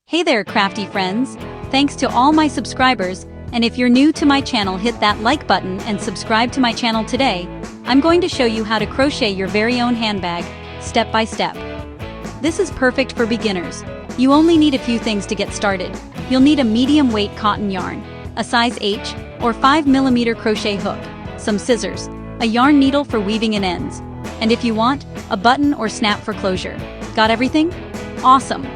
Hey there, crafty friends! Thanks to all my subscribers, and if you're new to my channel, hit that like button and subscribe to my channel today. I'm going to show you how to crochet your very own handbag, step by step. This is perfect for beginners. You only need a few things to get started. You'll need a medium weight cotton yarn, a size H or 5mm crochet hook, some scissors, a yarn needle for weaving in ends, and if you want, a button or snap for closure. Got everything? Awesome!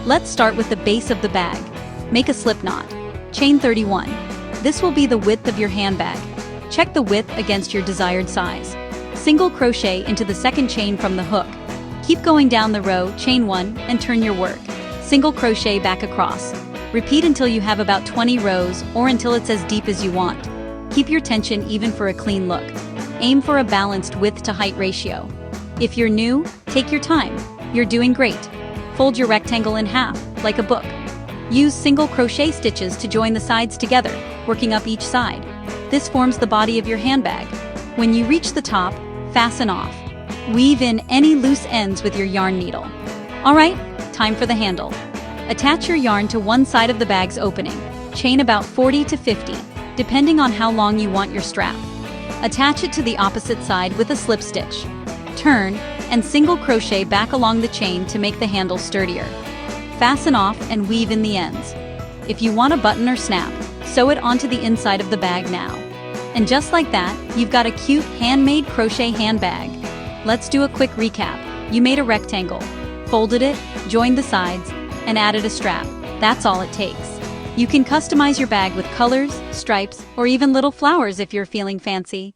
Let's start with the base of the bag. Make a slip knot. Chain 31. This will be the width of your handbag. Check the width against your desired size. Single crochet into the second chain from the hook. Keep going down the row, chain 1, and turn your work. Single crochet back across. Repeat until you have about 20 rows or until it's as deep as you want. Keep your tension even for a clean look. Aim for a balanced width to height ratio. If you're new, take your time. You're doing great. Fold your rectangle in half, like a book. Use single crochet stitches to join the sides together, working up each side. This forms the body of your handbag. When you reach the top, fasten off. Weave in any loose ends with your yarn needle. Alright, time for the handle. Attach your yarn to one side of the bag's opening. Chain about 40 to 50, depending on how long you want your strap. Attach it to the opposite side with a slip stitch. Turn, and single crochet back along the chain to make the handle sturdier. Fasten off and weave in the ends. If you want a button or snap, sew it onto the inside of the bag now. And just like that, you've got a cute handmade crochet handbag. Let's do a quick recap. You made a rectangle, folded it, joined the sides, and added a strap. That's all it takes. You can customize your bag with colors, stripes, or even little flowers if you're feeling fancy.